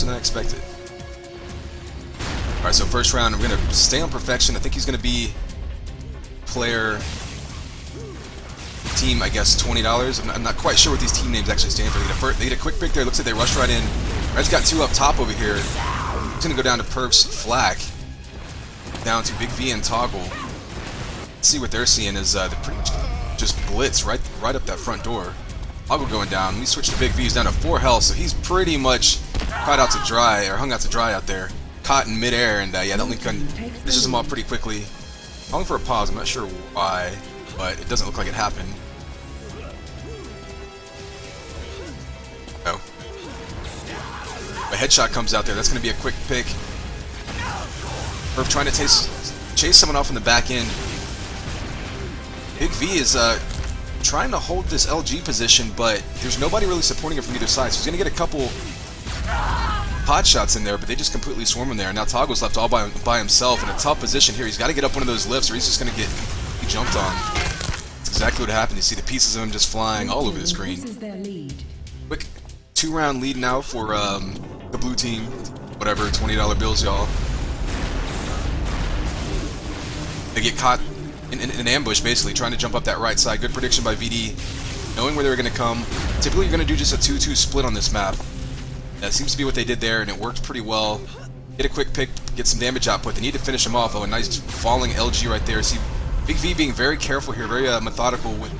than I expected. Alright, so first round, we're going to stay on perfection. I think he's going to be player team, I guess, $20. I'm not quite sure what these team names actually stand for. They get a quick pick there. Looks like they rushed right in. Red's got two up top over here. He's going to go down to Perf's Flak. Down to Big V and Toggle. Let's see what they're seeing is they're pretty much just blitz right up that front door. Toggle going down. We switch to Big V. He's down to 4 health, so he's pretty much caught out to dry, or hung out to dry out there. Caught in midair, and yeah, that link gun finishes him off pretty quickly. Calling for a pause. I'm not sure why, but it doesn't look like it happened. No. A headshot comes out there. That's going to be a quick pick. Perf trying to chase someone off in the back end. Big V is trying to hold this LG position, but there's nobody really supporting him from either side. So he's going to get a couple pot shots in there, but they just completely swarm him there. Now Toggle's left all by himself in a tough position here. He's got to get up one of those lifts or he's just going to get jumped on. That's exactly what happened. You see the pieces of him just flying all over the screen. Quick 2-round lead now for the blue team. Whatever, $20 bills, y'all. They get caught in an ambush, basically, trying to jump up that right side. Good prediction by VD, knowing where they were going to come. Typically, you're going to do just a 2-2 split on this map. That seems to be what they did there, and it worked pretty well. Get a quick pick, get some damage output. They need to finish him off. Oh, a nice falling LG right there. See, Big V being very careful here, very methodical with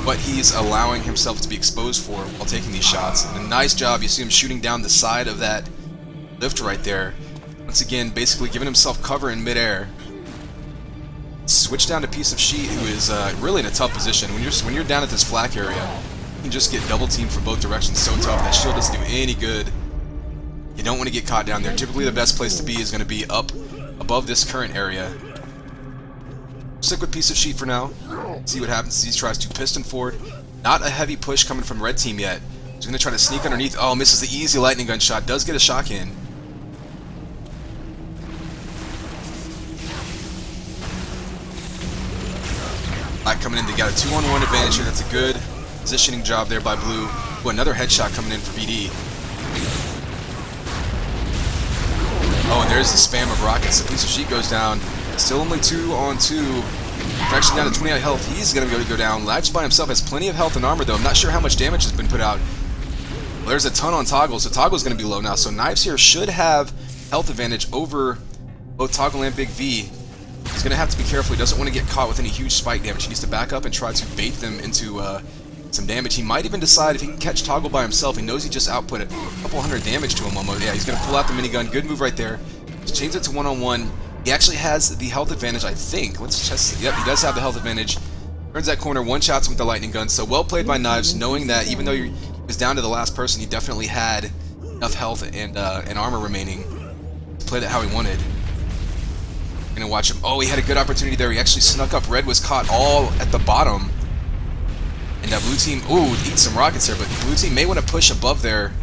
what he's allowing himself to be exposed for while taking these shots. And a nice job. You see him shooting down the side of that lift right there. Once again, basically giving himself cover in midair. Switch down to Piece of Sheet, who is really in a tough position. When you're down at this flak area, you can just get double teamed from both directions. So tough. That shield doesn't do any good. You don't want to get caught down there. Typically, the best place to be is going to be up above this current area. Stick with Piece of Sheet for now. See what happens as he tries to piston forward. Not a heavy push coming from red team yet. He's going to try to sneak underneath. Oh, misses the easy lightning gun shot. Does get a shock in. Coming in, they got a 2-on-1 advantage here. That's a good positioning job there by Blue. Ooh, another headshot coming in for VD. Oh, and there's the spam of rockets. The Piece of Sheet goes down. Still only 2-on-2. Fraction down to 28 health. He's going to go down. Lives by himself has plenty of health and armor, though. I'm not sure how much damage has been put out. Well, there's a ton on Toggle, so Toggle's going to be low now. So Knives here should have health advantage over both Toggle and Big V. He's going to have to be careful. He doesn't want to get caught with any huge spike damage. He needs to back up and try to bait them into some damage. He might even decide if he can catch Toggle by himself. He knows he just output a couple hundred damage to him almost. Yeah, he's going to pull out the minigun. Good move right there. Just change it to 1-on-1. He actually has the health advantage, I think. Let's just... Yep, he does have the health advantage. Turns that corner, one-shots him with the lightning gun. So well played by Knives, knowing that even though he was down to the last person, he definitely had enough health and armor remaining to play that how he wanted. Gonna watch him. Oh, he had a good opportunity there. He actually snuck up. Red was caught all at the bottom. And that blue team, ooh, eat some rockets there, but blue team may want to push above there,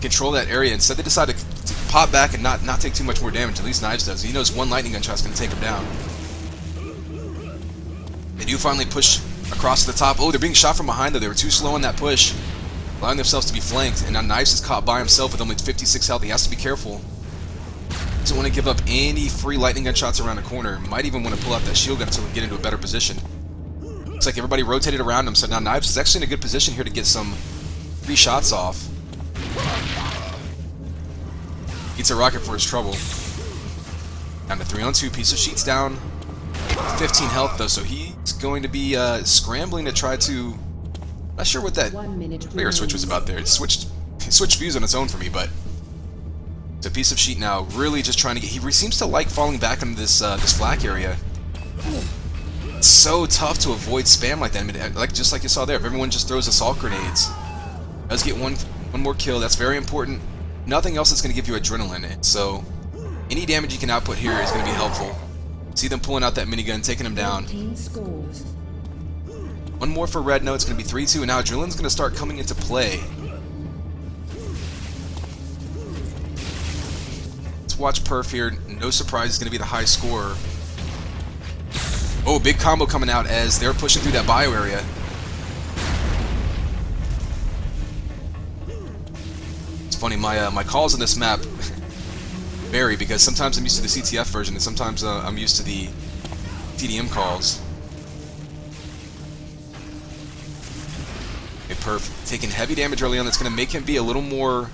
control that area. Instead, they decided to pop back and not take too much more damage. At least Knives does. He knows one lightning gun shot's gonna take him down. They do finally push across the top. Oh, they're being shot from behind though. They were too slow on that push, allowing themselves to be flanked. And now Knives is caught by himself with only 56 health. He has to be careful. Doesn't want to give up any free lightning gun shots around the corner. Might even want to pull out that shield gun until we get into a better position. Looks like everybody rotated around him, so now Knives is actually in a good position here to get some free shots off. Eats a rocket for his trouble. Down to 3-on-2. Piece of Sheet's down. 15 health though, so he's going to be scrambling to try to... Not sure what that player switch was about there. It switched views on its own for me, but... It's a Piece of Sheet now, really just trying to get... He seems to like falling back into this flak area. It's so tough to avoid spam like that. I mean, just like you saw there, if everyone just throws assault grenades. Does get one more kill, that's very important. Nothing else is going to give you adrenaline, so any damage you can output here is going to be helpful. See them pulling out that minigun, taking him down. One more for Red, no, it's going to be 3-2, and now adrenaline's going to start coming into play. Watch Perf here. No surprise, he's going to be the high scorer. Oh, big combo coming out as they're pushing through that bio area. funny, my calls on this map vary because sometimes I'm used to the CTF version and sometimes I'm used to the TDM calls. Okay, Perf taking heavy damage early on. That's going to make him be a little more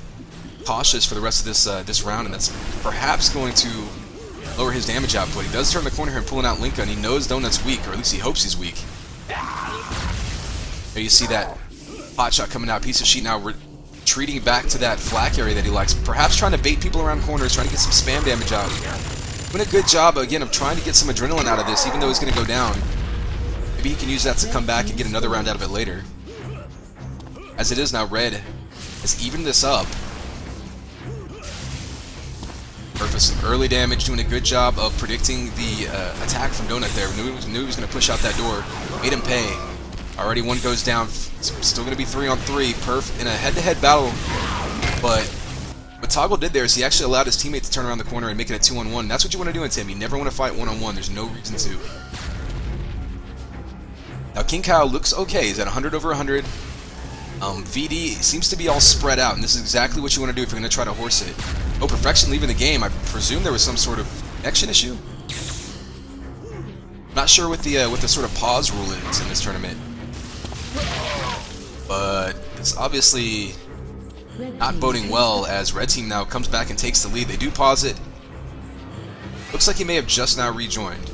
cautious for the rest of this round, and that's perhaps going to lower his damage output. He does turn the corner here and pulling out Linka, and he knows Donut's weak, or at least he hopes he's weak. There you see that hot shot coming out. Piece of sheet now retreating back to that flak area that he likes, perhaps trying to bait people around corners, trying to get some spam damage out. Doing a good job, again, of trying to get some adrenaline out of this, even though he's going to go down. Maybe he can use that to come back and get another round out of it later. As it is now, Red has evened this up. Perfect. Some early damage, doing a good job of predicting the attack from Donut there. Knew he was going to push out that door. Made him pay. Already one goes down. Still going to be 3-on-3. Perf in a head-to-head battle. But what Toggle did there is he actually allowed his teammate to turn around the corner and make it a 2-on-1. That's what you want to do in Tim. You never want to fight 1-on-1. There's no reason to. Now King Kyle looks okay. He's at 100 over 100. VD seems to be all spread out, and this is exactly what you want to do if you're going to try to horse it. Oh, Perfection leaving the game. I presume there was some sort of connection issue. Not sure what the sort of pause rule is in this tournament, but it's obviously not boding well as Red Team now comes back and takes the lead. They do pause it. Looks like he may have just now rejoined.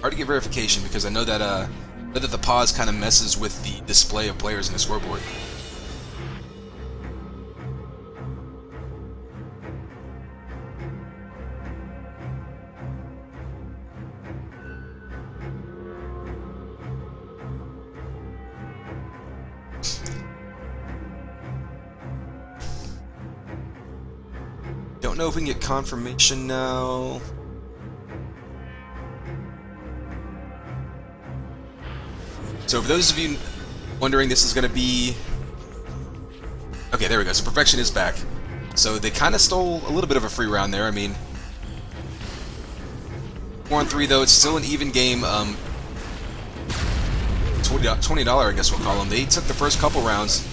Hard to get verification because I know that the pause kind of messes with the display of players in the scoreboard. Don't know if we can get confirmation now. So for those of you wondering, this is going to be... Okay, there we go. So Perfection is back. So they kind of stole a little bit of a free round there. I mean, 4-on-3 though. It's still an even game. $20, I guess we'll call them. They took the first couple rounds,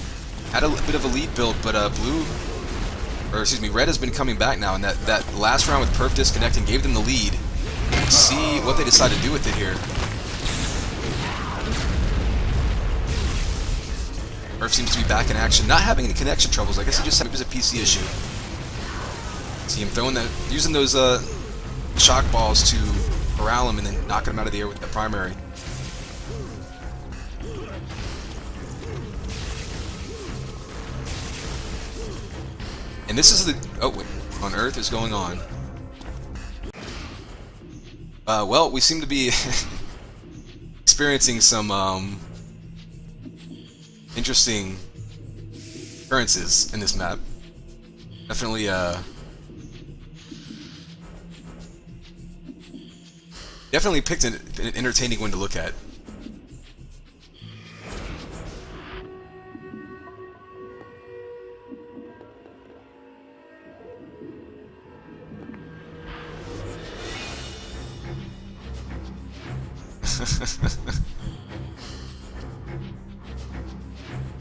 had a bit of a lead build, but Red has been coming back now, and that last round with Perf disconnecting gave them the lead. Let's see what they decide to do with it here. Perf seems to be back in action, not having any connection troubles. I guess he just had a PC issue. See him using those shock balls to corral him and then knocking him out of the air with the primary. And this is the... Oh, wait. On Earth is going on. Well, we seem to be experiencing some interesting occurrences in this map. Definitely picked an entertaining one to look at.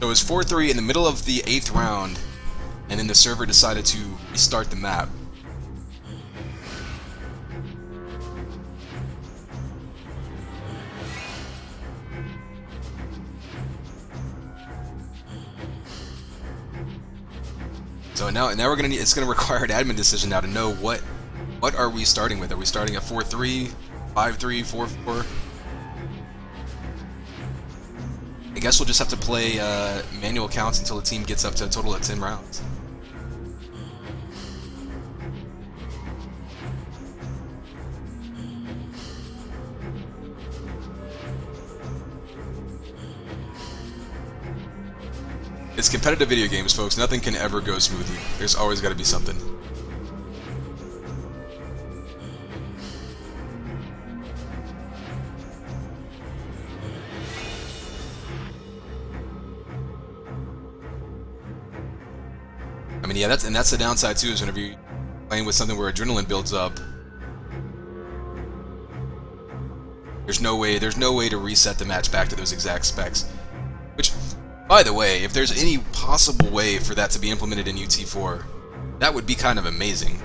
So it was 4-3 in the middle of the 8th round, and then the server decided to restart the map. So now we're gonna it's gonna require an admin decision now to know what are we starting with? Are we starting at 4-3, 5-3, 4-4? I guess we'll just have to play manual counts until the team gets up to a total of 10 rounds. It's competitive video games, folks. Nothing can ever go smoothly. There's always got to be something. I mean, yeah, that's the downside too, is whenever you're playing with something where adrenaline builds up, there's no way to reset the match back to those exact specs. Which By the way, if there's any possible way for that to be implemented in UT4, that would be kind of amazing.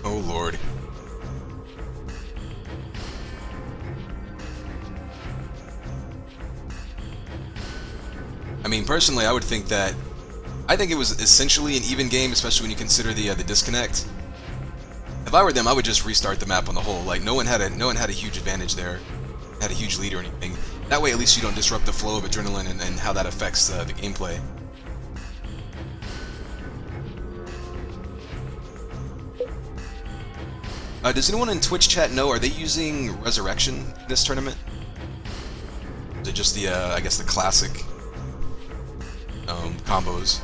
Oh Lord. I mean, personally, I would think that I think it was essentially an even game, especially when you consider the disconnect. If I were them, I would just restart the map on the whole. Like no one had a huge advantage there, had a huge lead or anything. That way, at least you don't disrupt the flow of adrenaline and how that affects the gameplay. Does anyone in Twitch chat know, are they using Resurrection in this tournament? Is it just the, I guess the classic combos?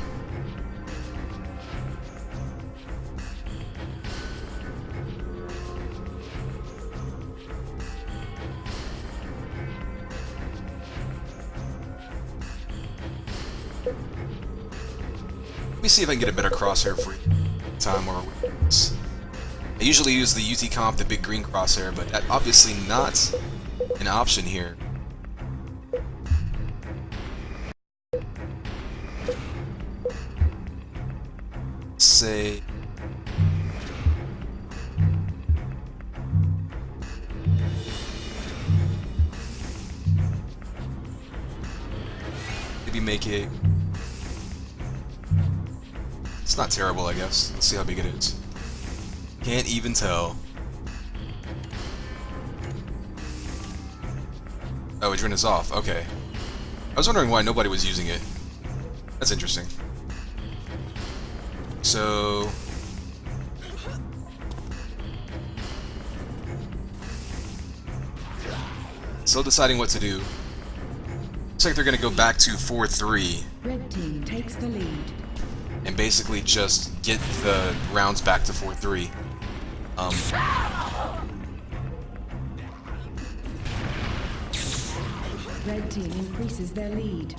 Let me see if I can get a better crosshair for you. Time or I usually use the UT the big green crosshair, but that's obviously not an option here. Say maybe make it. It's not terrible, I guess. Let's see how big it is. Can't even tell. Oh, Adrena's off. Okay. I was wondering why nobody was using it. That's interesting. So... still deciding what to do. Looks like they're going to go back to 4-3. Red team takes the lead. And basically just get the rounds back to 4-3. Red team increases their lead.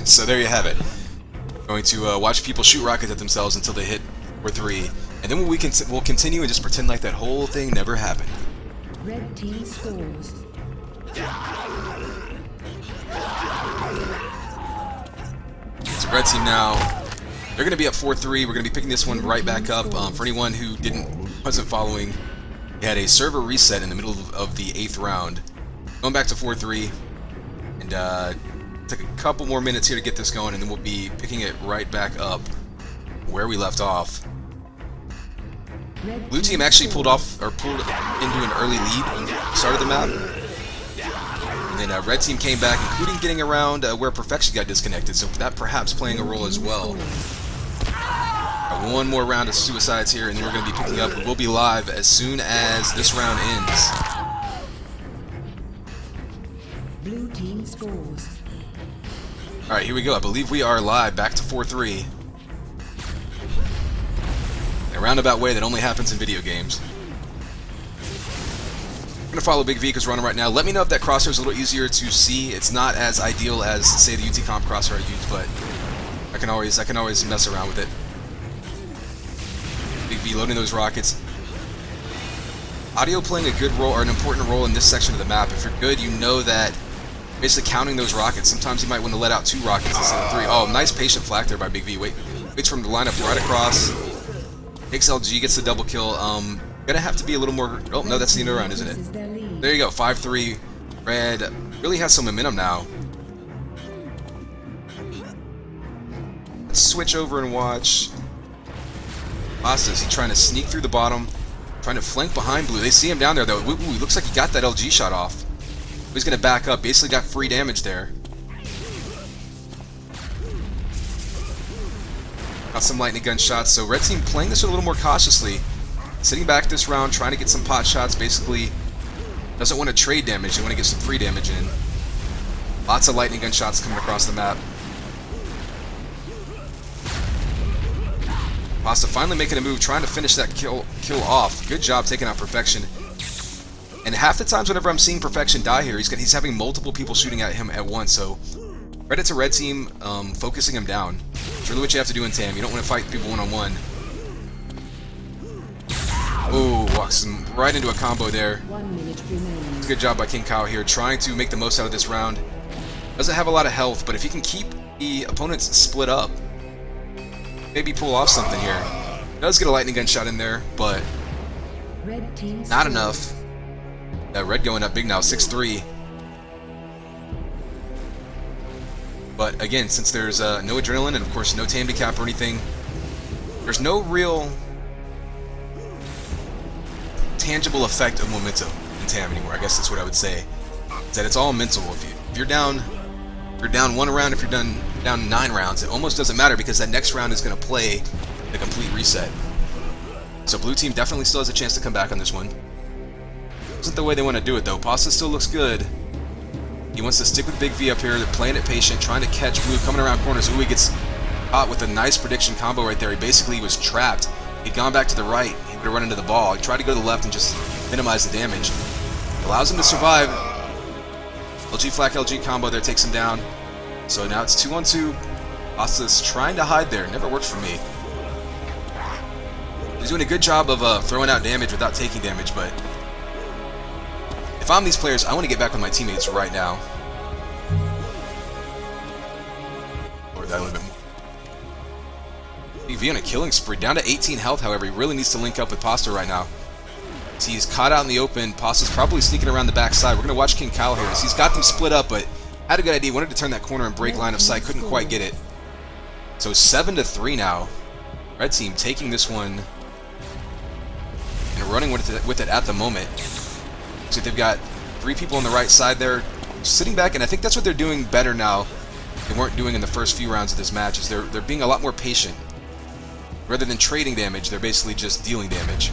So there you have it. Going to watch people shoot rockets at themselves until they hit 4-3, and then we'll continue and just pretend like that whole thing never happened. Red team scores. So red team now, they're going to be up 4-3. We're going to be picking this one right back up. For anyone who wasn't following, we had a server reset in the middle of the 8th round. Going back to 4-3, and take a couple more minutes here to get this going, and then we'll be picking it right back up where we left off. Blue team actually pulled into an early lead, started the map, and then red team came back, including getting around where Perfection got disconnected, so that perhaps playing a role as well. One more round of suicides here, and then we're going to be picking up. We'll be live as soon as this round ends. Blue team scores. Alright, here we go. I believe we are live, back to 4-3. In a roundabout way that only happens in video games. I'm going to follow Big V because we're on it right now. Let me know if that crosshair is a little easier to see. It's not as ideal as, say, the UT Comp crosshair I use, but I can always mess around with it. Big V loading those rockets. Audio playing a good role, or an important role in this section of the map. If you're good, you know that basically counting those rockets. Sometimes you might want to let out 2 rockets instead of 3. Oh, nice patient flak there by Big V. Waits for him to line up right across. Takes LG, gets the double kill. Gonna have to be a little more... Oh, no, that's the end of the round, isn't it? There you go, 5-3. Red really has some momentum now. Let's switch over and watch. Pasta, is he trying to sneak through the bottom? Trying to flank behind Blue. They see him down there, though. Ooh, looks like he got that LG shot off. He's going to back up. Basically got free damage there. Got some lightning gun shots. So red team playing this a little more cautiously. Sitting back this round, trying to get some pot shots. Basically doesn't want to trade damage. They want to get some free damage in. Lots of lightning gun shots coming across the map. Pasta finally making a move, trying to finish that kill off. Good job taking out Perfection. And half the times whenever I'm seeing Perfection die here, he's having multiple people shooting at him at once, so credit to Red Team focusing him down. It's really what you have to do in Tam. You don't want to fight people one-on-one. Oh, walks him right into a combo there. 1 minute remains. Good job by King Kao here, trying to make the most out of this round. Doesn't have a lot of health, but if he can keep the opponents split up, maybe pull off something here. Does get a lightning gun shot in there, but Red team not scores. enough. Red going up big now, 6-3. But again, since there's no adrenaline and of course no Tam decap or anything, there's no real tangible effect of momentum in Tam anymore. I guess that's what I would say. Is that it's all mental. If you're down one round, if you're down 9 rounds, it almost doesn't matter because that next round is going to play the complete reset. So blue team definitely still has a chance to come back on this one. Isn't the way they want to do it though. Pasta still looks good. He wants to stick with Big V up here, playing it patient, trying to catch blue coming around corners. Ooh, he gets caught with a nice prediction combo right there. He basically was trapped. He'd gone back to the right. He would have run into the ball. He tried to go to the left and just minimize the damage. Allows him to survive. LG Flak LG combo there takes him down. So now it's 2-on-2. Pasta's trying to hide there. Never worked for me. He's doing a good job of throwing out damage without taking damage, but if I'm these players, I want to get back with my teammates right now. Or that a little bit more. BV on a killing spree. Down to 18 health, however. He really needs to link up with Pasta right now. He's caught out in the open. Pasta's probably sneaking around the backside. We're going to watch King Kyle here. He's got them split up, but had a good idea. Wanted to turn that corner and break line of sight. Couldn't quite get it. So 7-3 now. Red team taking this one and running with it at the moment. So they've got 3 people on the right side there sitting back, and I think that's what they're doing better now they weren't doing in the first few rounds of this match. Is they're being a lot more patient. Rather than trading damage, they're basically just dealing damage.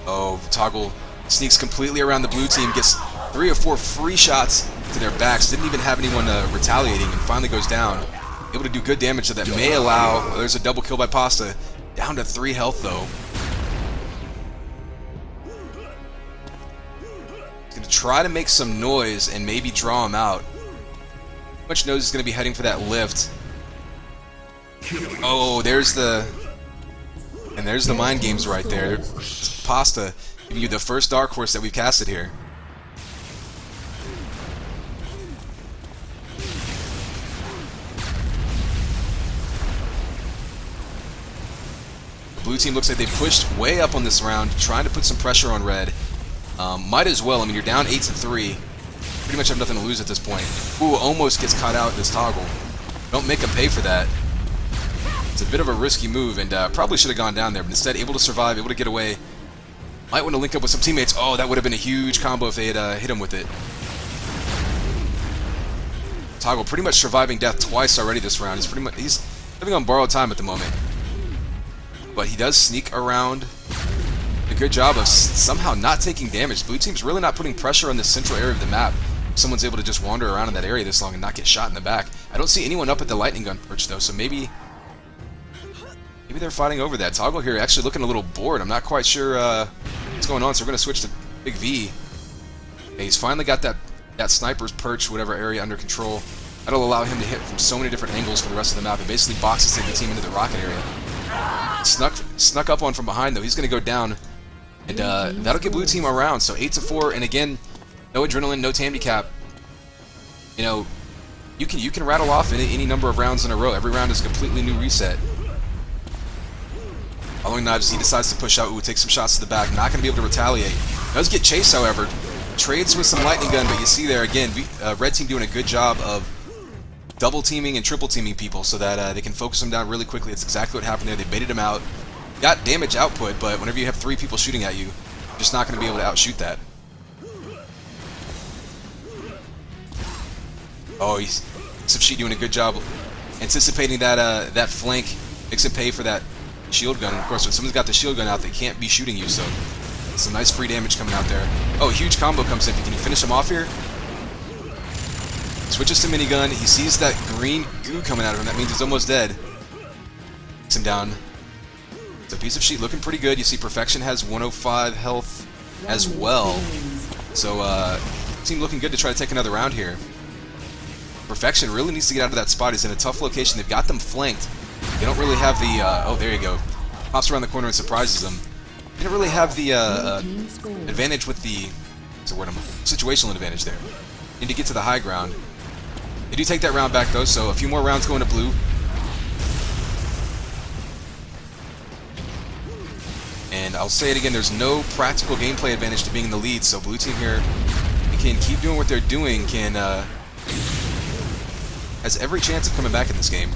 Oh, Toggle sneaks completely around the blue team, gets 3 or 4 free shots to their backs, didn't even have anyone retaliating, and finally goes down. Able to do good damage, so that may allow, well, there's a double kill by Pasta. Down to 3 health though. He's going to try to make some noise and maybe draw him out. Much knows he's going to be heading for that lift. Oh, there's the mind games right there. Pasta giving you the first dark horse that we've casted here. Blue team looks like they pushed way up on this round, trying to put some pressure on red. Might as well. I mean, you're down 8-3. Pretty much have nothing to lose at this point. Ooh, almost gets caught out this toggle. Don't make him pay for that. It's a bit of a risky move, and probably should have gone down there, but instead able to survive, able to get away. Might want to link up with some teammates. Oh, that would have been a huge combo if they had hit him with it. Toggle pretty much surviving death twice already this round. He's living on borrowed time at the moment. But he does sneak around. A good job of somehow not taking damage. Blue team's really not putting pressure on the central area of the map. Someone's able to just wander around in that area this long and not get shot in the back. I don't see anyone up at the lightning gun perch though, so maybe they're fighting over that. Toggle here actually looking a little bored. I'm not quite sure what's going on, so we're going to switch to Big V. Okay, he's finally got that sniper's perch, whatever area, under control. That'll allow him to hit from so many different angles for the rest of the map. It basically boxes the team into the rocket area. Snuck up on from behind though. He's going to go down, and that'll get blue team a round. So 8-4, and again, no adrenaline, no Tam decap. You know, you can rattle off any number of rounds in a row. Every round is a completely new reset. Following knives, he decides to push out. Ooh, take some shots to the back. Not going to be able to retaliate. Does get chased, however. Trades with some lightning gun, but you see there again, red team doing a good job of double teaming and triple teaming people so that they can focus them down really quickly. That's exactly what happened there. They baited him out. Got damage output, but whenever you have 3 people shooting at you, you're just not going to be able to outshoot that. Oh, he's Sifshi doing a good job anticipating that flank. Makes him pay for that shield gun. And of course, when someone's got the shield gun out, they can't be shooting you, so some nice free damage coming out there. Oh, huge combo comes in. Can you finish him off here? Switches to minigun. He sees that green goo coming out of him. That means he's almost dead. Takes him down. So Piece of Sheet looking pretty good. You see Perfection has 105 health as well. So team looking good to try to take another round here. Perfection really needs to get out of that spot. He's in a tough location. They've got them flanked. They don't really have the... oh, there you go. Pops around the corner and surprises them. They don't really have the advantage with the... what's the word? Situational advantage there. Need to get to the high ground. They do take that round back, though, so a few more rounds going to blue. And I'll say it again, there's no practical gameplay advantage to being in the lead, so blue team here can keep doing what they're doing, has every chance of coming back in this game.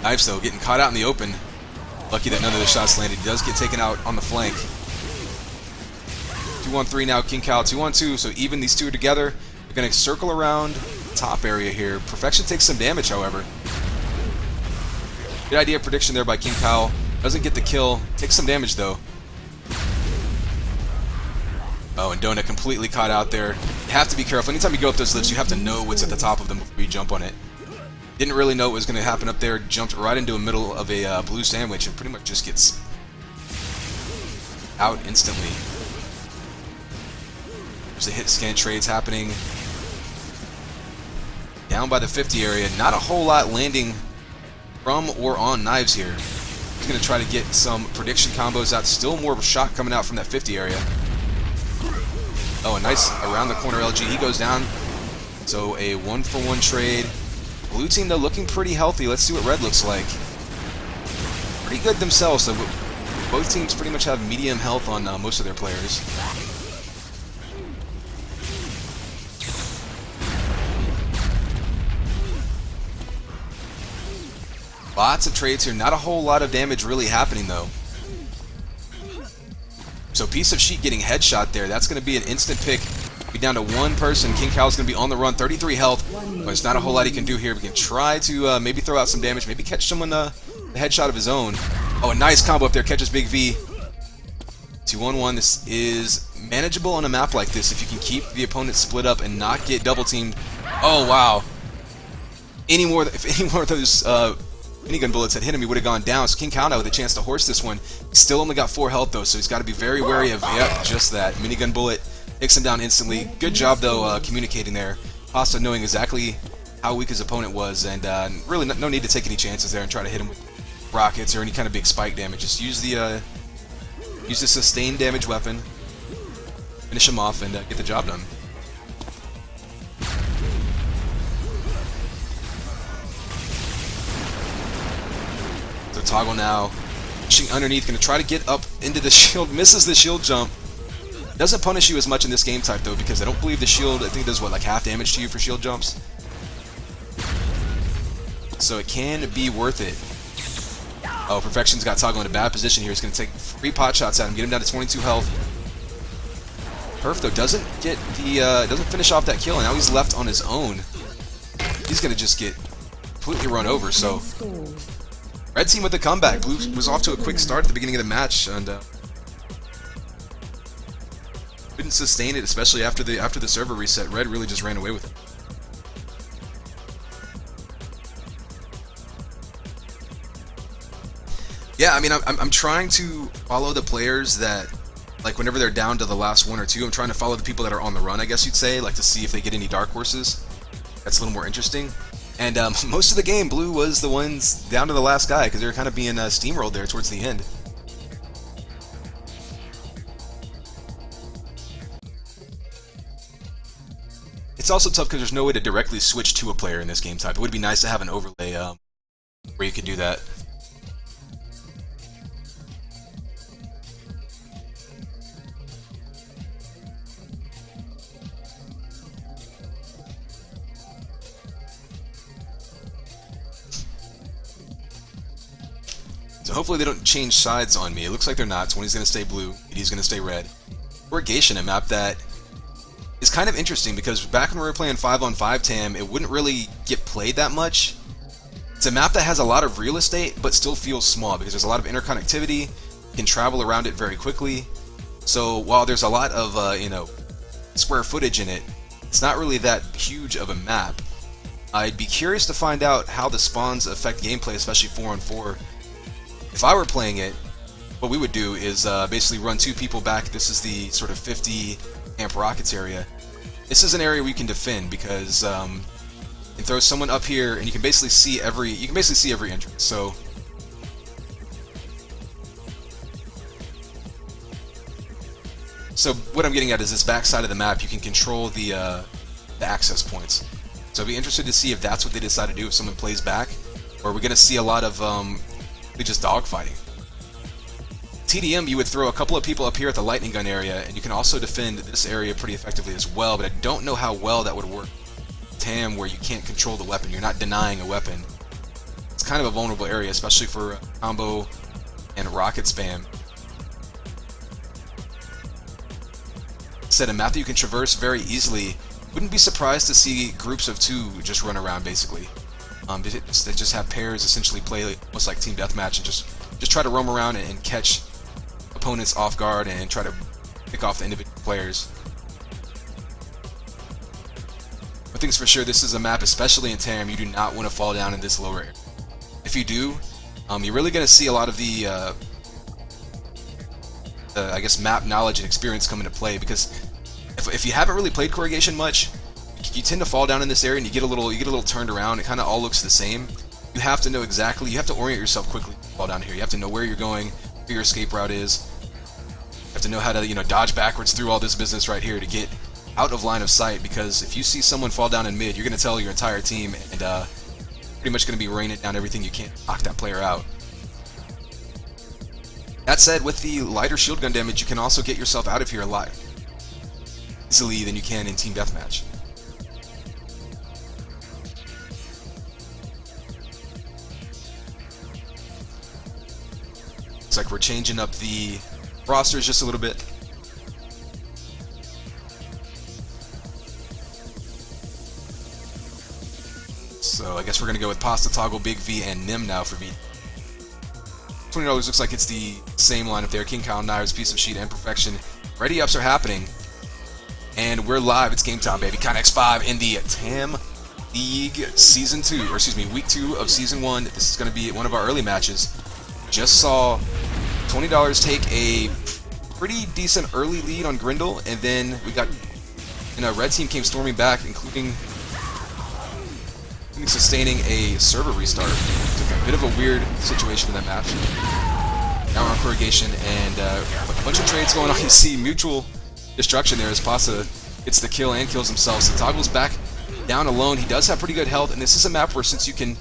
Knives, though, getting caught out in the open. Lucky that none of the shots landed. He does get taken out on the flank. 2-on-3 now, King Cow 2-on-2, so even these two are together. They're going to circle around top area here. Perfection takes some damage, however. Good idea of prediction there by King Cow. Doesn't get the kill. Takes some damage, though. Oh, and Donut completely caught out there. You have to be careful. Anytime you go up those lifts, you have to know what's at the top of them before you jump on it. Didn't really know what was going to happen up there. Jumped right into the middle of a blue sandwich and pretty much just gets out instantly. There's a hit scan trades happening. Down by the 50 area. Not a whole lot landing from or on Knives here. He's going to try to get some prediction combos out. Still more of a shot coming out from that 50 area. Oh, a nice around the corner LG. He goes down. So a 1-for-1 trade. Blue team, though, looking pretty healthy. Let's see what red looks like. Pretty good themselves. So both teams pretty much have medium health on most of their players. Lots of trades here. Not a whole lot of damage really happening, though. So Piece of Sheet getting headshot there. That's going to be an instant pick. Be down to one person. King Cow's going to be on the run. 33 health. But there's not a whole lot he can do here. We can try to maybe throw out some damage. Maybe catch someone the headshot of his own. Oh, a nice combo up there. Catches Big V. 2-on-1. This is manageable on a map like this if you can keep the opponent split up and not get double teamed. Oh, wow. If any more of those minigun bullets had hit him, he would have gone down. So King Cow now with a chance to horse this one. He's still only got 4 health, though, so he's got to be very wary of, yep, just that. Minigun bullet takes him down instantly. Good job, though, communicating there. Pasta knowing exactly how weak his opponent was, and really no need to take any chances there and try to hit him with rockets or any kind of big spike damage. Just use the sustained damage weapon, finish him off, and get the job done. So Toggle now, pushing underneath, going to try to get up into the shield, misses the shield jump. Doesn't punish you as much in this game type, though, because I don't believe the shield, I think it does, what, like half damage to you for shield jumps? So it can be worth it. Oh, Perfection's got Toggle in a bad position here. He's going to take 3 pot shots at him, get him down to 22 health. Perf, though, doesn't get the, doesn't finish off that kill, and now he's left on his own. He's going to just get completely run over, so... Red team with the comeback. Blue was off to a quick start at the beginning of the match, and couldn't sustain it, especially after the server reset. Red really just ran away with it. Yeah, I mean, I'm trying to follow the players that, like, whenever they're down to the last 1 or 2, I'm trying to follow the people that are on the run, I guess you'd say, like to see if they get any dark horses. That's a little more interesting. And most of the game, Blue was the ones down to the last guy because they were kind of being steamrolled there towards the end. It's also tough because there's no way to directly switch to a player in this game type. It would be nice to have an overlay where you could do that. So hopefully they don't change sides on me. It looks like they're not. 20's going to stay blue. 80's going to stay red. Corrugation, a map that is kind of interesting because back when we were playing 5-on-5 Tam, it wouldn't really get played that much. It's a map that has a lot of real estate, but still feels small because there's a lot of interconnectivity. You can travel around it very quickly. So while there's a lot of square footage in it, it's not really that huge of a map. I'd be curious to find out how the spawns affect gameplay, especially 4-on-4. If I were playing it, what we would do is basically run 2 people back. This is the sort of 50 amp rockets area. This is an area we can defend because you can throw someone up here, and you can basically see every entrance. So what I'm getting at is this back side of the map. You can control the access points. So I'd be interested to see if that's what they decide to do if someone plays back, or we're going to see a lot of just dogfighting. TDM, you would throw a couple of people up here at the lightning gun area, and you can also defend this area pretty effectively as well, but I don't know how well that would work. TAM, where you can't control the weapon, you're not denying a weapon. It's kind of a vulnerable area, especially for combo and rocket spam. Said a map that you can traverse very easily. Wouldn't be surprised to see groups of 2 just run around basically. They just have pairs essentially play almost like team deathmatch and just try to roam around and catch opponents off guard and try to pick off the individual players. One thing's for sure, this is a map, especially in TAM, you do not want to fall down in this lower area. If you do, you're really going to see a lot of the I guess map knowledge and experience come into play, because if you haven't really played Corrugation much, you tend to fall down in this area and you get a little turned around. It kind of all looks the same. You have to know exactly, you have to orient yourself quickly to fall down here. You have to know where you're going, where your escape route is. You have to know how to, dodge backwards through all this business right here to get out of line of sight, because if you see someone fall down in mid, you're going to tell your entire team, and pretty much going to be raining down everything you can to knock that player out. That said, with the lighter shield gun damage, you can also get yourself out of here alive easily than you can in team deathmatch. Looks like we're changing up the rosters just a little bit. So I guess we're going to go with Pasta, Toggle, Big V, and Nim now for V. $20 looks like it's the same lineup there. King Kyle, Knives, Piece of Sheet, and Perfection. Ready ups are happening. And we're live. It's game time, baby. ConX5 in the Tam League Season 2, or excuse me, Week 2 of Season 1. This is going to be one of our early matches. Just saw $20 take a pretty decent early lead on Grendel, and then we got, red team came storming back, including sustaining a server restart. It's a bit of a weird situation in that match. Now we're on Corrugation, and a bunch of trades going on. You see mutual destruction there as Pasta gets the kill and kills himself. So Toggle's back down alone. He does have pretty good health, and this is a map where, since you can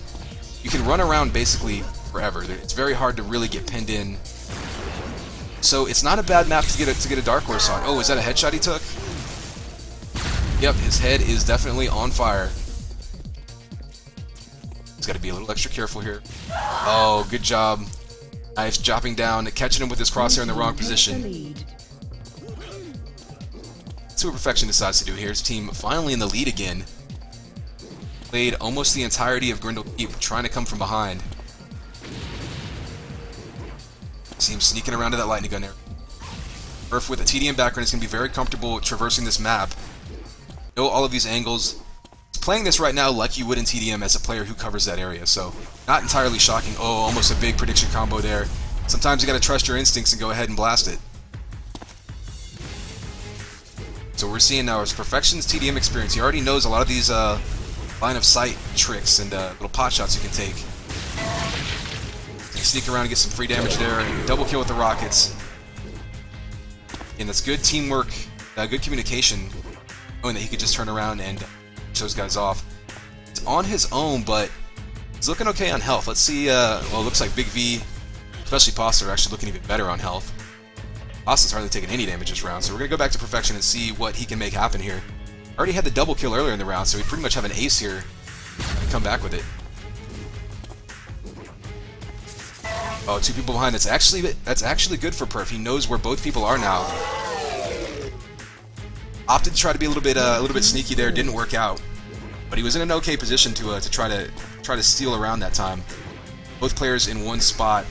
run around basically forever, it's very hard to really get pinned in. So it's not a bad map to get a dark horse on. Oh, is that a headshot he took? Yep, his head is definitely on fire. He's got to be a little extra careful here. Oh, good job. Nice dropping down, catching him with his crosshair in the wrong position. That's what Perfection decides to do here. His team finally in the lead again. Played almost the entirety of Grendelkeep, trying to come from behind. See him sneaking around to that lightning gun there. Murph with a TDM background is going to be very comfortable traversing this map. Know all of these angles. He's playing this right now like you would in TDM as a player who covers that area, so not entirely shocking. Oh, almost a big prediction combo there. Sometimes you got to trust your instincts and go ahead and blast it. So what we're seeing now is Perfection's TDM experience. He already knows a lot of these line of sight tricks and little pot shots you can take. Sneak around and get some free damage there. Double kill with the rockets. And that's good teamwork, good communication, knowing that he could just turn around and show those guys off. It's on his own, but he's looking okay on health. Let's see. Well, it looks like Big V, especially Pasta, are actually looking even better on health. Pasta's hardly taking any damage this round, so we're going to go back to Perfection and see what he can make happen here. Already had the double kill earlier in the round, so we pretty much have an ace here and come back with it. Oh, 2 people behind. That's actually good for Perf. He knows where both people are now. Opted to try to be a little bit sneaky there. Didn't work out, but he was in an okay position to try to steal around that time. Both players in one spot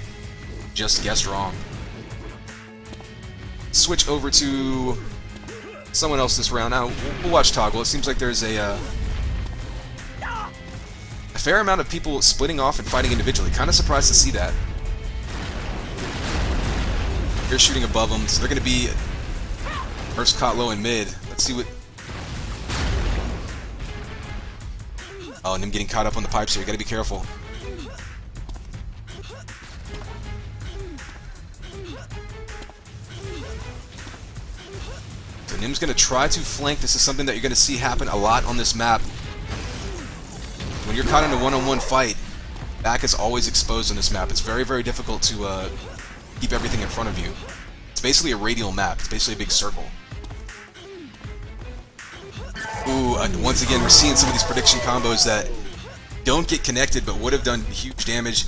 just guessed wrong. Switch over to someone else this round. Now we'll watch Toggle. It seems like there's a fair amount of people splitting off and fighting individually. Kind of surprised to see that. They're shooting above them, so they're going to be first caught low in mid. Let's see what... Oh, and him getting caught up on the pipes here. You got to be careful. So Nim's going to try to flank. This is something that you're going to see happen a lot on this map. When you're caught in a one-on-one fight, back is always exposed on this map. It's very, very difficult to keep everything in front of you. It's basically a radial map. It's basically a big circle. Ooh, once again, we're seeing some of these prediction combos that don't get connected but would have done huge damage.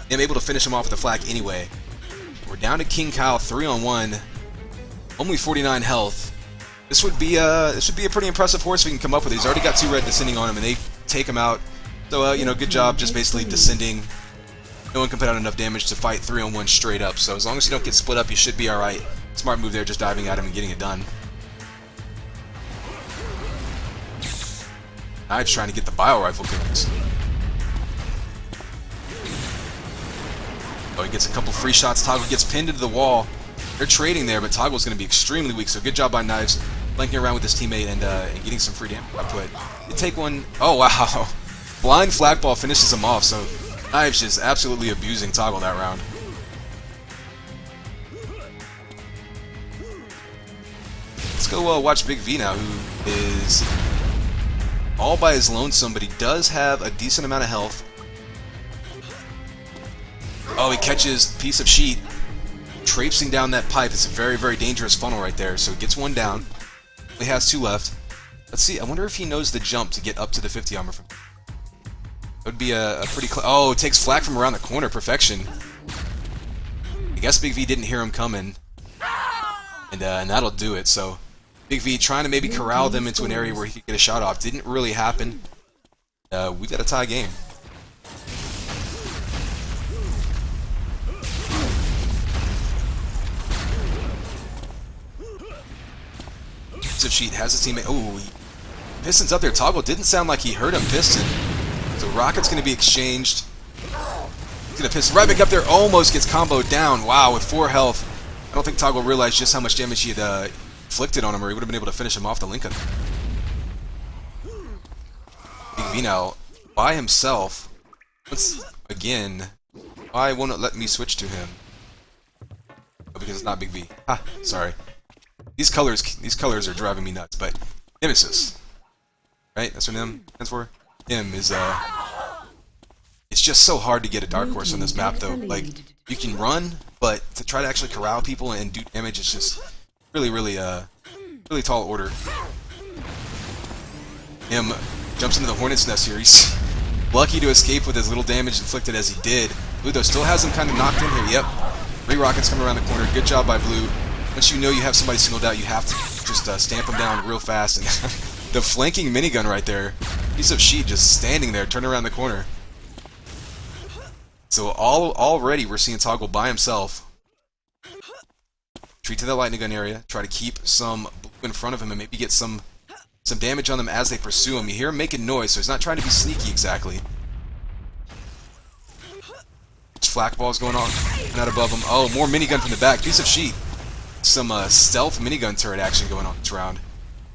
I'm able to finish him off with a flak anyway. We're down to King Kyle, 3-on-1. Only 49 health. This would be a pretty impressive horse we can come up with. He's already got 2 red descending on him, and they take him out. So, you know, good job just basically descending. No one can put out enough damage to fight 3-on-1 straight up. So as long as you don't get split up, you should be alright. Smart move there, just diving at him and getting it done. Knives trying to get the bio rifle kills. Oh, he gets a couple free shots. Toggle gets pinned into the wall. They're trading there, but Toggle's going to be extremely weak. So good job by Knives, flanking around with his teammate and getting some free damage output. They take one. Oh wow! Blind flak ball finishes him off. So Knives just absolutely abusing Toggle that round. Let's go watch Big V now, who is all by his lonesome, but he does have a decent amount of health. Oh, he catches a piece of sheet, traipsing down that pipe. It's a very, very dangerous funnel right there. So he gets one down. He has 2 left. Let's see. I wonder if he knows the jump to get up to the 50 armor. That would be a pretty... Oh, takes flak from around the corner. Perfection. I guess Big V didn't hear him coming. And that'll do it. So Big V trying to maybe corral them into an area where he could get a shot off. Didn't really happen. We've got a tie game. If Sheet has a teammate. Oh, Piston's up there. Toggle didn't sound like he heard him. Piston. So Rocket's going to be exchanged. He's going to Piston right back up there. Almost gets comboed down. Wow, with 4 health. I don't think Toggle realized just how much damage he had inflicted on him, or he would have been able to finish him off the Lincoln. Big V now by himself. Once again, why won't it let me switch to him? Oh, because it's not Big V. Ha, sorry. These colors are driving me nuts, but Nemesis, right? That's what NIM stands for? NIM is, it's just so hard to get a Dark Horse on this map, though. Like, you can run, but to try to actually corral people and do damage, it's just really, really tall order. NIM jumps into the Hornet's Nest here. He's lucky to escape with as little damage inflicted as he did. Blue, though, still has him kind of knocked in here. Yep. 3 rockets coming around the corner. Good job by Blue. Once you know you have somebody singled out, you have to just stamp them down real fast. And the flanking minigun right there, piece of sheet just standing there, turning around the corner. So already we're seeing Toggle by himself. Retreat to the lightning gun area, try to keep some blue in front of him and maybe get some damage on them as they pursue him. You hear him making noise, so he's not trying to be sneaky exactly. Flak balls going on, not above him. Oh, more minigun from the back, piece of sheet. Some stealth minigun turret action going on this round.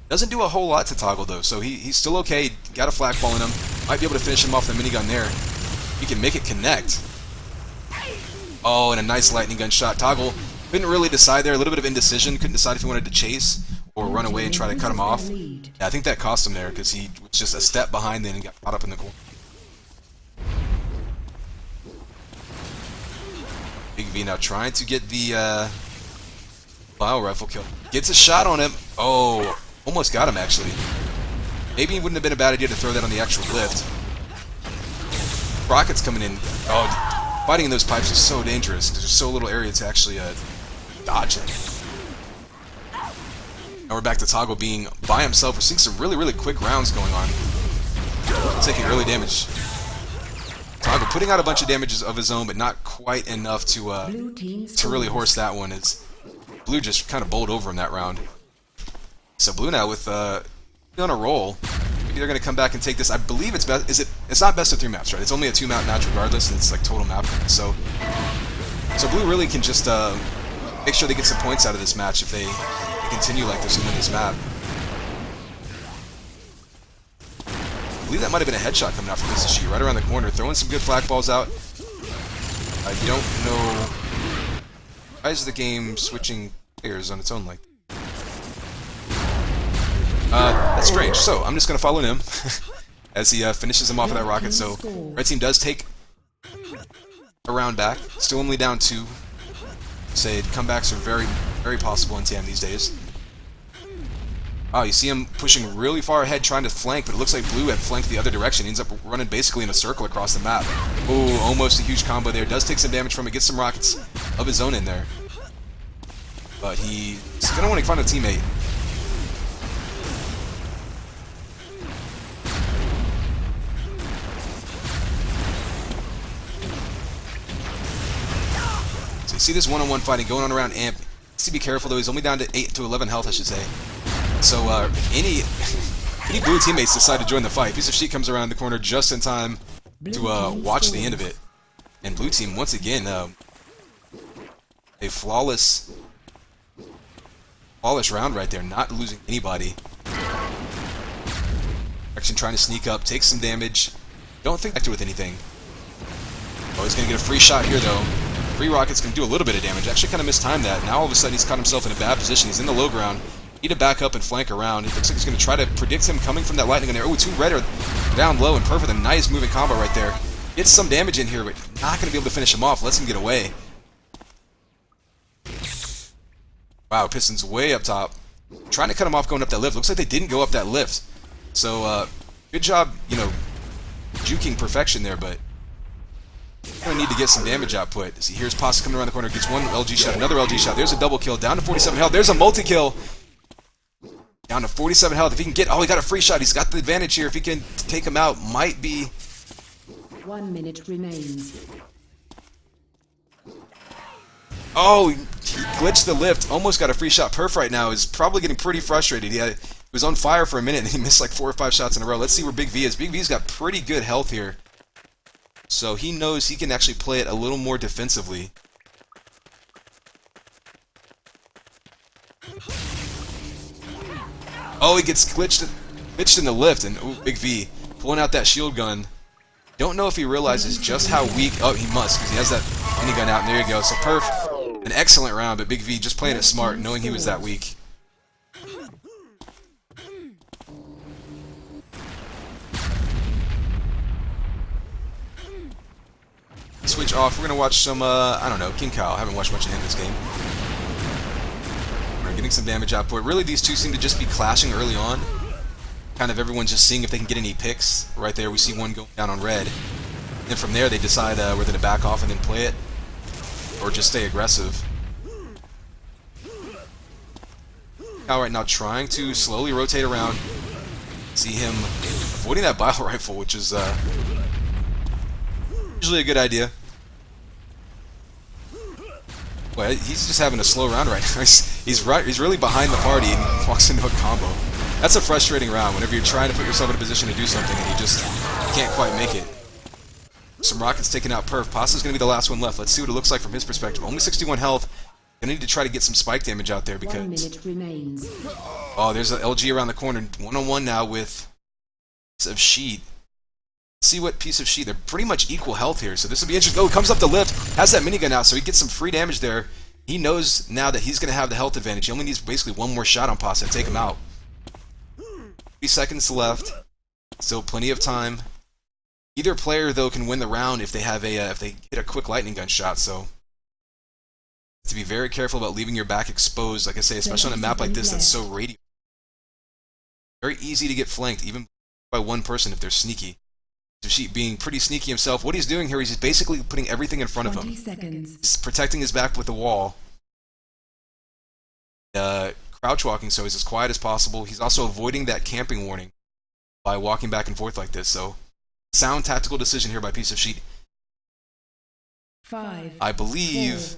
Doesn't do a whole lot to Toggle though, so he's still okay. Got a flak ball in him. Might be able to finish him off the minigun there. He can make it connect. Oh, and a nice lightning gun shot. Toggle couldn't really decide there. A little bit of indecision. Couldn't decide if he wanted to chase or run away and try to cut him off. Yeah, I think that cost him there because he was just a step behind then and got caught up in the corner. Big V now trying to get the bio rifle kill. Gets a shot on him. Oh, almost got him actually. Maybe it wouldn't have been a bad idea to throw that on the actual lift. Rockets coming in. Oh, fighting in those pipes is so dangerous. There's so little area to actually dodge it. Now we're back to Toggle being by himself. We're seeing some really, really quick rounds going on. Taking early damage. Toggle putting out a bunch of damages of his own, but not quite enough to really horse that one. It's Blue just kind of bowled over him that round. So Blue now with on a roll. Maybe they're going to come back and take this. I believe it's best. It's not best of 3 maps, right? It's only a 2-map match regardless, and it's like total map. So Blue really can just make sure they get some points out of this match if they continue like this and win this map. I believe that might have been a headshot coming out from Piece of Sheet right around the corner, throwing some good flak balls out. You don't know. Why is the game switching players on its own like that? That's strange. So I'm just going to follow him as he finishes him off with that rocket. So red team does take a round back. Still only down 2. Say comebacks are very, very possible in TM these days. Oh, you see him pushing really far ahead trying to flank, but it looks like blue had flanked the other direction. He ends up running basically in a circle across the map. Oh, almost a huge combo there. Does take some damage from it, gets some rockets of his own in there. But he's going to want to find a teammate. So you see this one-on-one fighting going on around Amp. Needs to be careful though, he's only down to 8 to 11 health, I should say. So if any blue teammates decide to join the fight, Piece of Sheet comes around the corner just in time to watch the end of it. And blue team, once again, a flawless round right there, not losing anybody. Action trying to sneak up, takes some damage. Don't think back with anything. Oh, he's going to get a free shot here though. Free rockets can do a little bit of damage. Actually kind of mistimed that. Now all of a sudden he's caught himself in a bad position. He's in the low ground. Need to back up and flank around. It looks like he's going to try to predict him coming from that lightning in there. Oh, 2 red are down low and perfect. A nice moving combo right there. Gets some damage in here, but not going to be able to finish him off. Lets him get away. Wow, Piston's way up top. Trying to cut him off going up that lift. Looks like they didn't go up that lift. So, good job, you know, juking perfection there, but gonna need to get some damage output. See, here's Pasta coming around the corner, gets one LG shot, another LG shot. There's a double kill, down to 47 health. There's a multi-kill. Down to 47 health. If he can get, oh, he got a free shot. He's got the advantage here. If he can take him out, might be. 1 minute remains. Oh, he glitched the lift. Almost got a free shot. Perf right now is probably getting pretty frustrated. He was on fire for a minute and he missed like 4 or 5 shots in a row. Let's see where Big V is. Big V's got pretty good health here. So he knows he can actually play it a little more defensively. Oh, he gets glitched in the lift, and ooh, Big V pulling out that shield gun. Don't know if he realizes just how weak. Oh, he must, because he has that minigun out, and there you go. So Perf, an excellent round, but Big V just playing it smart, knowing he was that weak. Switch off. We're gonna watch some. I don't know, King Cow. I haven't watched much of him this game. Getting some damage output. Really, these two seem to just be clashing early on. Kind of everyone's just seeing if they can get any picks. Right there, we see one going down on red. And then from there, they decide whether to back off and then play it, or just stay aggressive. Now, right now, trying to slowly rotate around. See him avoiding that bio rifle, which is usually a good idea. Well, he's just having a slow round right now. He's really behind the party and he walks into a combo. That's a frustrating round whenever you're trying to put yourself in a position to do something and you just can't quite make it. Some rockets taking out Perf. Pasta's going to be the last one left. Let's see what it looks like from his perspective. Only 61 health. Gonna need to try to get some spike damage out there because... 1 minute remains. Oh, there's an LG around the corner. One-on-one now with Piece of Sheet. Let's see what Piece of Sheet. They're pretty much equal health here, so this will be interesting. Oh, comes up the lift. Has that minigun out, so he gets some free damage there. He knows now that he's going to have the health advantage. He only needs basically one more shot on Pasta to take him out. 3 seconds left. Still plenty of time. Either player, though, can win the round if they have a if they hit a quick lightning gun shot, so... to be very careful about leaving your back exposed, like I say, especially on a map like this that's so radial. Very easy to get flanked, even by one person if they're sneaky. Sheet being pretty sneaky himself. What he's doing here is he's basically putting everything in front of him. 20 seconds. He's protecting his back with the wall. Crouch walking so he's as quiet as possible. He's also avoiding that camping warning by walking back and forth like this. So, sound tactical decision here by Piece of Sheet. 5. I believe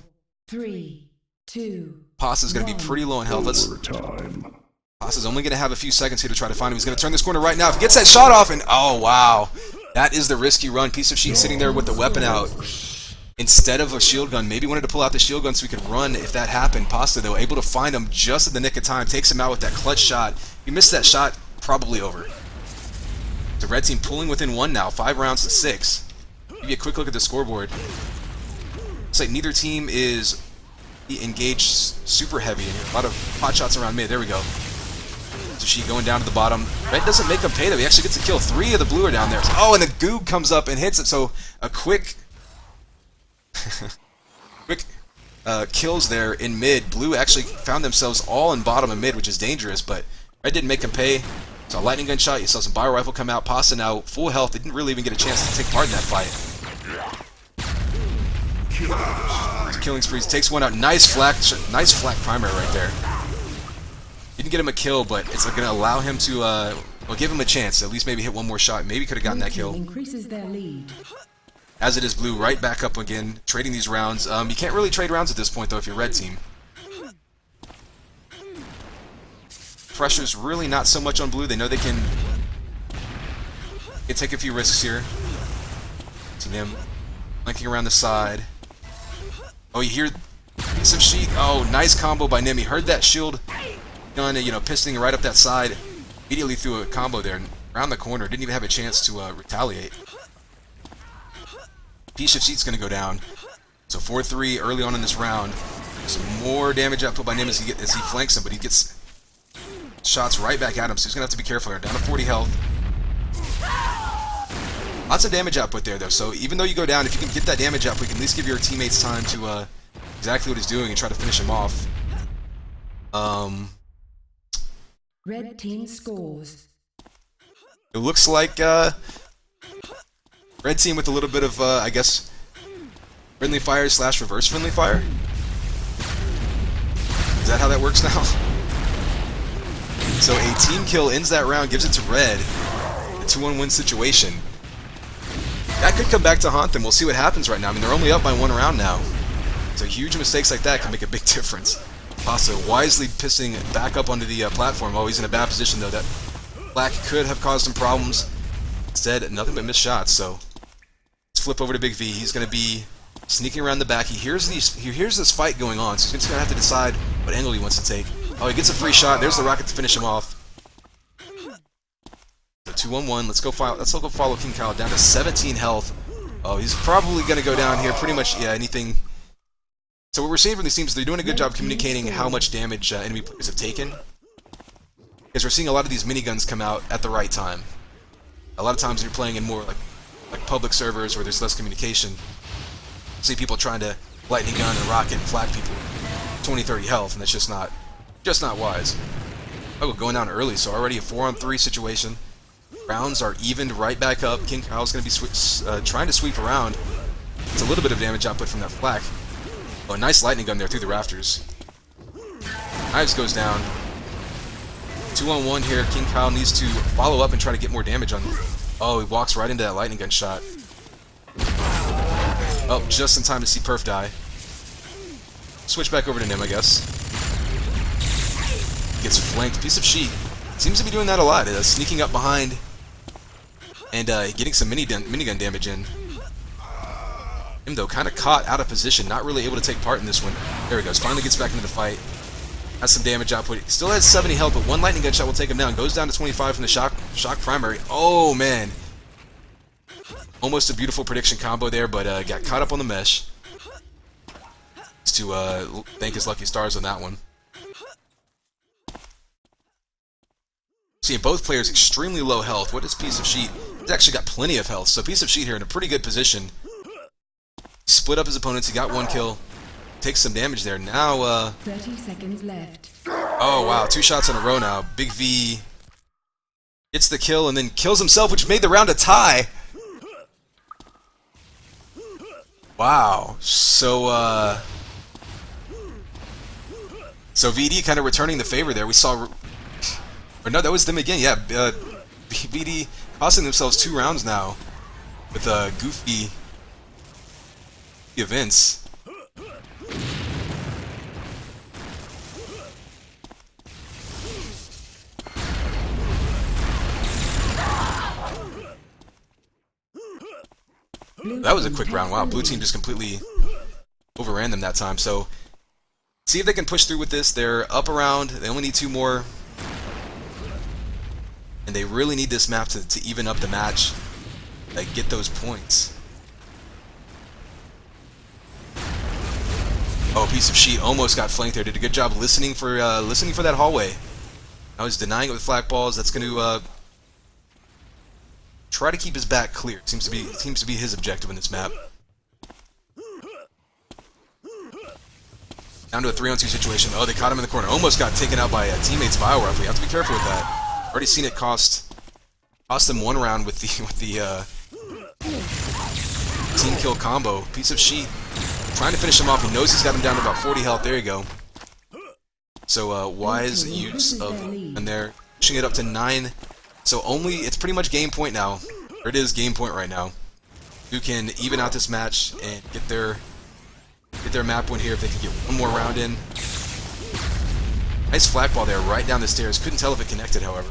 4, 3, 2. Pasta's going to be pretty low in health. Pasta's only going to have a few seconds here to try to find him. He's going to turn this corner right now. If he gets that shot off, and oh wow, that is the risky run. Piece of Sheet sitting there with the weapon out. instead of a shield gun. Maybe wanted to pull out the shield gun so we could run if that happened. Pasta, though, able to find him just in the nick of time. Takes him out with that clutch shot. If you missed that shot, probably over. The red team pulling within 1 now. 5 rounds to 6. Give you a quick look at the scoreboard. Looks like neither team is engaged super heavy. A lot of hot shots around mid. There we go. So she going down to the bottom. Red doesn't make him pay though. He actually gets a kill. 3 of the blue are down there. Oh, and the Goog comes up and hits it. So a quick kills there in mid. Blue actually found themselves all in bottom and mid, which is dangerous, but Red didn't make him pay. Saw a lightning gun shot. You saw some bio rifle come out. Pasta now full health. They didn't really even get a chance to take part in that fight. Killing sprees. Takes one out. Nice flak primary right there. Didn't get him a kill, but it's going to allow him to, well, give him a chance. At least maybe hit one more shot. Maybe could have gotten that kill. Increases their lead. As it is, blue right back up again, trading these rounds. You can't really trade rounds at this point, though, if you're red team. Pressure's really not so much on blue. They know they can take a few risks here. See them flanking around the side. Oh, you hear piece of sheet. Oh, nice combo by Nim. He heard that shield gun, you know, pistoling right up that side. Immediately threw a combo there around the corner. Didn't even have a chance to retaliate. Piece of sheet's going to go down. So 4-3 early on in this round. Some more damage output by Nim as he flanks him, but he gets shots right back at him, so he's going to have to be careful here. Down to 40 health. Lots of damage output there, though, so even though you go down, if you can get that damage output, you can at least give your teammates time to exactly what he's doing and try to finish him off. Red team scores. It looks like red team with a little bit of, I guess, friendly fire / reverse friendly fire? Is that how that works now? So a team kill ends that round, gives it to red. A 2-on-1 situation. That could come back to haunt them. We'll see what happens right now. I mean, they're only up by 1 round now. So huge mistakes like that can make a big difference. Pasta wisely pissing back up onto the platform. Oh, he's in a bad position, though. That black could have caused some problems. Instead, nothing but missed shots. So let's flip over to Big V. He's going to be sneaking around the back. He hears this fight going on, so he's going to have to decide what angle he wants to take. Oh, he gets a free shot. There's the rocket to finish him off. So 2-on-1. Let's go follow King Kyle down to 17 health. Oh, he's probably going to go down here. Pretty much, yeah, anything. So what we're seeing from these teams is they're doing a good job communicating how much damage enemy players have taken. Because we're seeing a lot of these miniguns come out at the right time. A lot of times when you're playing in more like public servers where there's less communication, you see people trying to lightning gun and rocket and flag people 20-30 health, and that's just not wise. Oh, going down early, so already a 4-on-3 situation. Rounds are evened right back up. King Kyle's going to be trying to sweep around. It's a little bit of damage output from that flak. Oh, a nice lightning gun there through the rafters. Knives goes down. 2-on-1 here. King Kyle needs to follow up and try to get more damage on. Oh, he walks right into that lightning gun shot. Oh, just in time to see Perf die. Switch back over to Nim, I guess. Gets flanked. Piece of sheet. Seems to be doing that a lot. Sneaking up behind and getting some minigun damage in. Him, though, kind of caught out of position. Not really able to take part in this one. There he goes. Finally gets back into the fight. Has some damage output. He still has 70 health, but one lightning gun shot will take him down. Goes down to 25 from the shock primary. Oh, man. Almost a beautiful prediction combo there, but got caught up on the mesh. Just to thank his lucky stars on that one. Seeing both players extremely low health. What is Piece of Sheet? He's actually got plenty of health, so Piece of Sheet here in a pretty good position. Split up his opponents. He got 1 kill. Takes some damage there. Now, 30 seconds left. Oh, wow. 2 shots in a row now. Big V gets the kill and then kills himself, which made the round a tie. Wow. So VD kind of returning the favor there. We saw... Or no, that was them again. Yeah, VD costing themselves 2 rounds now with goofy events. That was a quick round. Wow, blue team just completely overran them that time. So, see if they can push through with this. They're up around. They only need 2 more. And they really need this map to even up the match. Like, get those points. Oh, piece of sheet almost got flanked there. Did a good job listening for that hallway. Now he's denying it with flak balls. That's going to try to keep his back clear. Seems to be his objective in this map. Down to a 3-on-2 situation. Oh, they caught him in the corner. Almost got taken out by a teammate's bio rifle. You have to be careful with that. Already seen it cost them 1 round with the team kill combo. Piece of sheet trying to finish him off. He knows he's got him down to about 40 health. There you go. So wise use of, and they're pushing it up to 9. So it's pretty much game point now. Or it is game point right now. Who can even out this match and get their map win here if they can get 1 more round in. Nice flak ball there right down the stairs. Couldn't tell if it connected, however.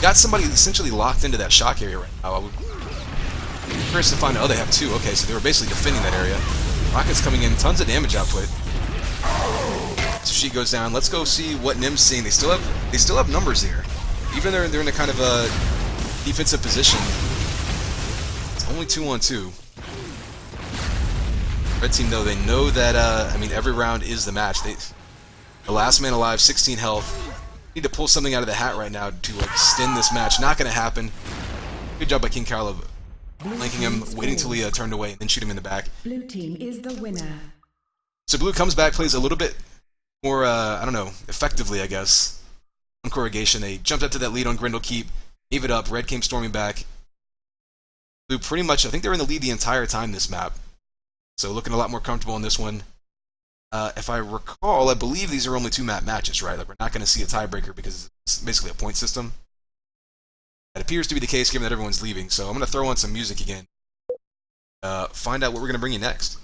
Got somebody essentially locked into that shock area right now. I would be curious to find out. Oh, they have 2. Okay, so they were basically defending that area. Rockets coming in, tons of damage output. So she goes down. Let's go see what Nim's seeing. They still have numbers here. Even though they're in a kind of a defensive position. It's only 2-on-2. Red team, though, they know that I mean, every round is the match. The last man alive, 16 health. Need to pull something out of the hat right now to extend this match. Not going to happen. Good job by King Carlo, flanking him, waiting till he turned away, and then shoot him in the back. Blue team is the winner. So blue comes back, plays a little bit more, I don't know, effectively, I guess. On Corrugation, they jumped up to that lead on Grendelkeep, gave it up. Red came storming back. Blue pretty much, I think they're in the lead the entire time this map. So looking a lot more comfortable in this one. If I recall, I believe these are only 2-map matches, right? Like, we're not going to see a tiebreaker because it's basically a point system. That appears to be the case given that everyone's leaving. So I'm going to throw on some music again. Find out what we're going to bring you next.